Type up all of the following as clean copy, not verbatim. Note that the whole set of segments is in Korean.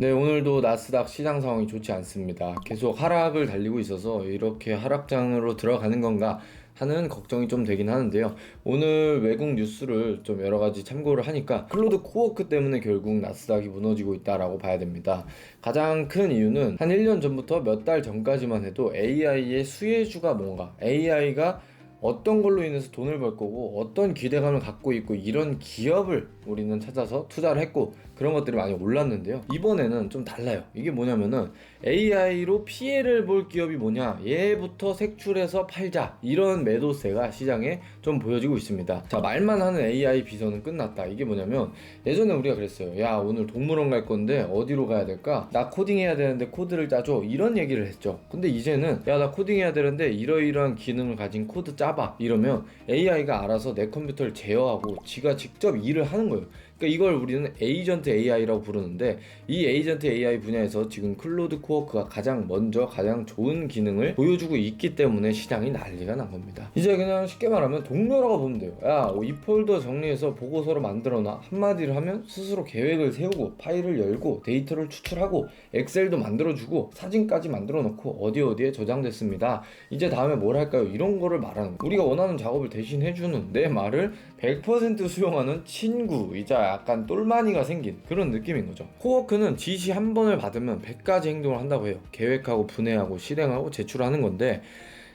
네, 오늘도 나스닥 시장 상황이 좋지 않습니다. 계속 하락을 달리고 있어서 이렇게 하락장으로 들어가는 건가 하는 걱정이 좀 되긴 하는데요. 오늘 외국 뉴스를 좀 여러 가지 참고를 하니까 클로드 코워크 때문에 결국 나스닥이 무너지고 있다라고 봐야 됩니다. 가장 큰 이유는 한 1년 전부터 몇 달 전까지만 해도 AI의 수혜주가 뭔가, AI가 어떤 걸로 인해서 돈을 벌 거고 어떤 기대감을 갖고 있고 이런 기업을 우리는 찾아서 투자를 했고 그런 것들이 많이 올랐는데요. 이번에는 좀 달라요. 이게 뭐냐면은 AI로 피해를 볼 기업이 뭐냐, 얘부터 색출해서 팔자, 이런 매도세가 시장에 좀 보여지고 있습니다. 자, 말만 하는 AI 비전은 끝났다. 이게 뭐냐면 예전에 우리가 그랬어요. 야, 오늘 동물원 갈 건데 어디로 가야 될까? 나 코딩해야 되는데 코드를 짜줘, 이런 얘기를 했죠. 근데 이제는 야, 나 코딩해야 되는데 이러이러한 기능을 가진 코드 짜봐, 이러면 AI가 알아서 내 컴퓨터를 제어하고 지가 직접 일을 하는 거예요. 그러니까 이걸 우리는 에이전트 AI라고 부르는데, 이 에이전트 AI 분야에서 지금 클로드 코워크가 가장 먼저 가장 좋은 기능을 보여주고 있기 때문에 시장이 난리가 난 겁니다. 이제 그냥 쉽게 말하면 동료라고 보면 돼요. 야, 이 폴더 정리해서 보고서를 만들어놔, 한마디를 하면 스스로 계획을 세우고 파일을 열고 데이터를 추출하고 엑셀도 만들어주고 사진까지 만들어 놓고 어디 어디에 저장됐습니다, 이제 다음에 뭘 할까요, 이런 거를 말하는 거예요. 우리가 원하는 작업을 대신 해주는, 내 말을 100% 수용하는 친구이자 약간 똘마니가 생긴 그런 느낌인 거죠. 코워크는 지시 한 번을 받으면 100가지 행동을 한다고 해요. 계획하고 분해하고 실행하고 제출하는 건데,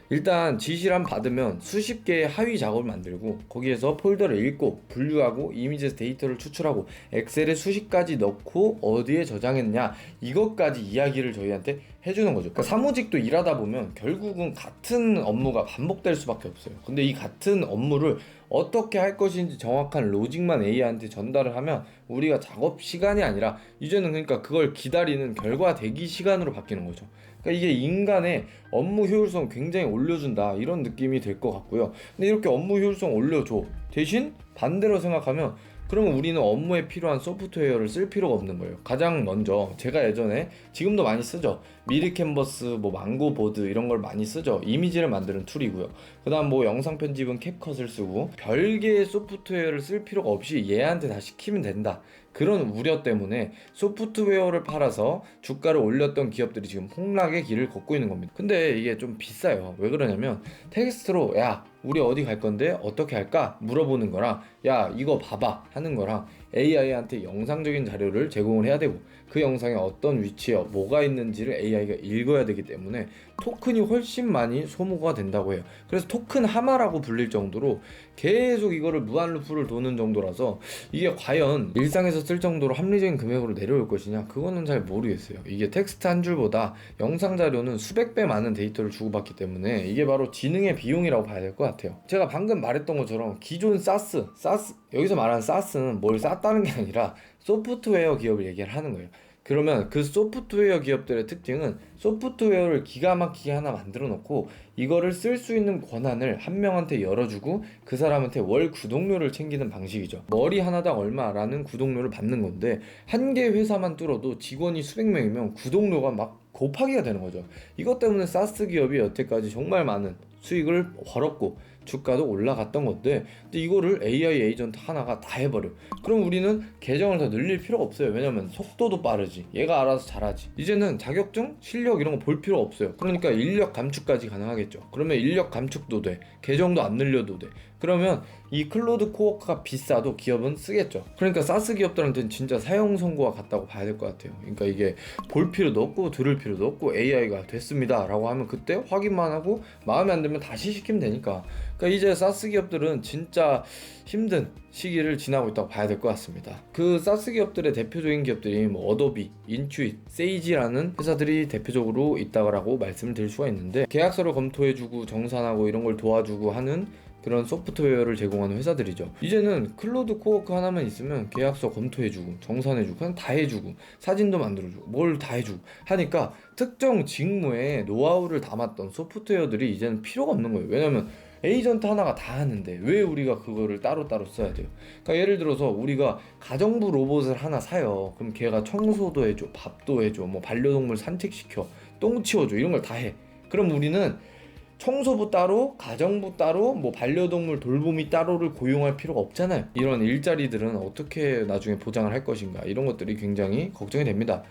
일단 지시를 한 받으면 수십 개의 하위 작업을 만들고 거기에서 폴더를 읽고 분류하고 이미지에서 데이터를 추출하고 엑셀에 수십 가지 넣고 어디에 저장했냐, 이것까지 이야기를 저희한테 해주는 거죠. 그러니까 사무직도 일하다 보면 결국은 같은 업무가 반복될 수밖에 없어요. 근데 이 같은 업무를 어떻게 할 것인지 정확한 로직만 AI한테 전달을 하면 우리가 작업 시간이 아니라 이제는 그러니까 그걸 기다리는 결과 대기 시간으로 바뀌는 거죠. 그러니까 이게 인간의 업무 효율성 굉장히 올려준다, 이런 느낌이 될 것 같고요. 근데 이렇게 업무 효율성 올려줘, 대신 반대로 생각하면 그러면 우리는 업무에 필요한 소프트웨어를 쓸 필요가 없는 거예요. 가장 먼저 제가 예전에, 지금도 많이 쓰죠, 미리 캔버스, 뭐 망고 보드 이런 걸 많이 쓰죠. 이미지를 만드는 툴이고요. 그 다음 뭐 영상 편집은 캡컷을 쓰고 별개의 소프트웨어를 쓸 필요가 없이 얘한테 다 시키면 된다, 그런 우려 때문에 소프트웨어를 팔아서 주가를 올렸던 기업들이 지금 폭락의 길을 걷고 있는 겁니다. 근데 이게 좀 비싸요. 왜 그러냐면 텍스트로 야, 우리 어디 갈 건데 어떻게 할까 물어보는 거랑, 야, 이거 봐봐 하는 거랑, AI한테 영상적인 자료를 제공을 해야 되고 그 영상에 어떤 위치에 뭐가 있는지를 AI가 읽어야 되기 때문에 토큰이 훨씬 많이 소모가 된다고 해요. 그래서 토큰 하마라고 불릴 정도로 계속 이거를 무한 루프를 도는 정도라서 이게 과연 일상에서 쓸 정도로 합리적인 금액으로 내려올 것이냐, 그거는 잘 모르겠어요. 이게 텍스트 한 줄보다 영상 자료는 수백 배 많은 데이터를 주고받기 때문에 이게 바로 지능의 비용이라고 봐야 될 것 같아요. 제가 방금 말했던 것처럼 기존 사스, 여기서 말하는 사스는 뭘 쌌다는 게 아니라 소프트웨어 기업을 얘기를 하는 거예요. 그러면 그 소프트웨어 기업들의 특징은 소프트웨어를 기가 막히게 하나 만들어 놓고 이거를 쓸 수 있는 권한을 한 명한테 열어주고 그 사람한테 월 구독료를 챙기는 방식이죠. 머리 하나당 얼마라는 구독료를 받는 건데, 한 개 회사만 뚫어도 직원이 수백 명이면 구독료가 막 곱하기가 되는 거죠. 이것 때문에 사스 기업이 여태까지 정말 많은 수익을 벌었고 주가도 올라갔던 건데, 근데 이거를 AI 에이전트 하나가 다 해버려. 그럼 우리는 계정을 더 늘릴 필요가 없어요. 왜냐면 속도도 빠르지, 얘가 알아서 잘하지. 이제는 자격증, 실력 이런 거 볼 필요 없어요. 그러니까 인력 감축까지 가능하겠죠. 그러면 인력 감축도 돼, 계정도 안 늘려도 돼. 그러면 이 클로드 코워크가 비싸도 기업은 쓰겠죠. 그러니까 사스 기업들한테는 진짜 사형 선고가 같다고 봐야 될 것 같아요. 그러니까 이게 볼 필요도 없고 들을 필요도 없고 AI가 됐습니다 라고 하면 그때 확인만 하고 마음에 안 들면 다시 시키면 되니까. 그러니까 이제 사스 기업들은 진짜 힘든 시기를 지나고 있다고 봐야 될 것 같습니다. 그 사스 기업들의 대표적인 기업들이 뭐 어도비, 인투잇, 세이지라는 회사들이 대표적으로 있다고 말씀을 드릴 수가 있는데, 계약서를 검토해주고 정산하고 이런 걸 도와주고 하는 그런 소프트웨어를 제공하는 회사들이죠. 이제는 클로드 코워크 하나만 있으면 계약서 검토해주고 정산해주고 그냥 다 해주고 사진도 만들어주고 뭘 다 해주고 하니까 특정 직무에 노하우를 담았던 소프트웨어들이 이제는 필요가 없는 거예요. 왜냐면 에이전트 하나가 다 하는데 왜 우리가 그거를 따로따로 써야 돼요? 그러니까 예를 들어서 우리가 가정부 로봇을 하나 사요. 그럼 걔가 청소도 해줘, 밥도 해줘, 뭐 반려동물 산책시켜, 똥 치워줘, 이런 걸 다 해. 그럼 우리는 청소부 따로, 가정부 따로, 뭐 반려동물 돌보미 따로를 고용할 필요가 없잖아요. 이런 일자리들은 어떻게 나중에 보장을 할 것인가, 이런 것들이 굉장히 걱정이 됩니다.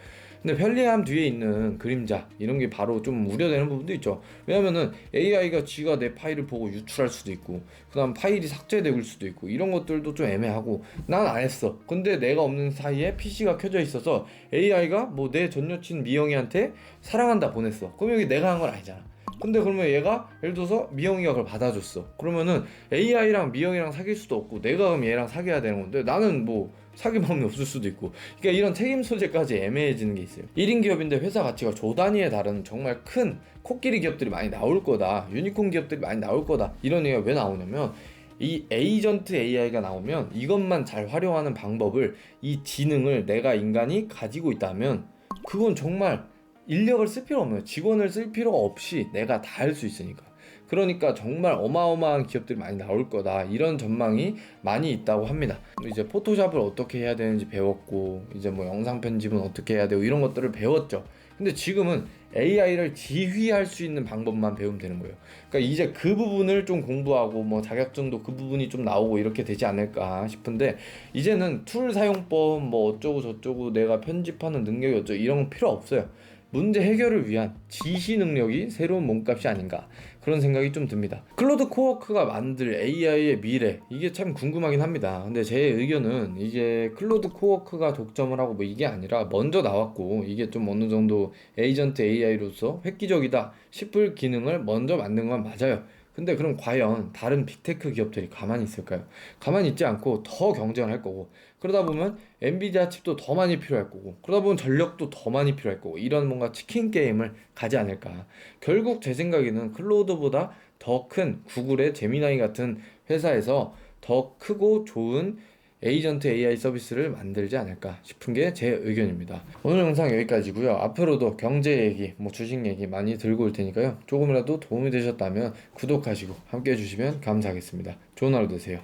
근데 편리함 뒤에 있는 그림자 이런 게 바로 좀 우려되는 부분도 있죠. 왜냐면은 AI가 지가 내 파일을 보고 유출할 수도 있고, 그다음 파일이 삭제될 수도 있고, 이런 것들도 좀 애매하고. 난 안 했어. 근데 내가 없는 사이에 PC가 켜져 있어서 AI가 뭐 내 전 여친 미영이한테 사랑한다 보냈어. 그럼 여기 내가 한 건 아니잖아. 근데 그러면 얘가 예를 들어서 미영이가 그걸 받아줬어. 그러면은 AI랑 미영이랑 사귈 수도 없고, 내가 그럼 얘랑 사귀어야 되는 건데 나는 뭐 사귈 마음이 없을 수도 있고. 그러니까 이런 책임 소재까지 애매해지는 게 있어요. 1인 기업인데 회사 가치가 조 단위에 달하는 정말 큰 코끼리 기업들이 많이 나올 거다, 유니콘 기업들이 많이 나올 거다, 이런 얘기가 왜 나오냐면, 이 에이전트 AI가 나오면 이것만 잘 활용하는 방법을, 이 지능을 내가 인간이 가지고 있다면 그건 정말 인력을 쓸 필요 없는 거예요. 직원을 쓸 필요가 없이 내가 다 할 수 있으니까. 그러니까 정말 어마어마한 기업들이 많이 나올 거다, 이런 전망이 많이 있다고 합니다. 이제 포토샵을 어떻게 해야 되는지 배웠고, 이제 뭐 영상 편집은 어떻게 해야 되고, 이런 것들을 배웠죠. 근데 지금은 AI를 지휘할 수 있는 방법만 배우면 되는 거예요. 그러니까 이제 그 부분을 좀 공부하고 뭐 자격증도 그 부분이 좀 나오고 이렇게 되지 않을까 싶은데, 이제는 툴 사용법 뭐 어쩌고 저쩌고 내가 편집하는 능력이 어쩌고 이런 건 필요 없어요. 문제 해결을 위한 지시 능력이 새로운 몸값이 아닌가, 그런 생각이 좀 듭니다. 클로드 코워크가 만들 AI의 미래, 이게 참 궁금하긴 합니다. 근데 제 의견은 이게 클로드 코워크가 독점을 하고 뭐 이게 아니라, 먼저 나왔고 이게 좀 어느 정도 에이전트 AI로서 획기적이다 싶을 기능을 먼저 만든 건 맞아요. 근데 그럼 과연 다른 빅테크 기업들이 가만히 있을까요? 가만히 있지 않고 더 경쟁을 할 거고, 그러다 보면 엔비디아 칩도 더 많이 필요할 거고, 그러다 보면 전력도 더 많이 필요할 거고, 이런 뭔가 치킨 게임을 가지 않을까. 결국 제 생각에는 클로드보다 더 큰 구글의 제미나이 같은 회사에서 더 크고 좋은 에이전트 AI 서비스를 만들지 않을까 싶은 게 제 의견입니다. 오늘 영상 여기까지고요. 앞으로도 경제 얘기, 뭐 주식 얘기 많이 들고 올 테니까요. 조금이라도 도움이 되셨다면 구독하시고 함께 해주시면 감사하겠습니다. 좋은 하루 되세요.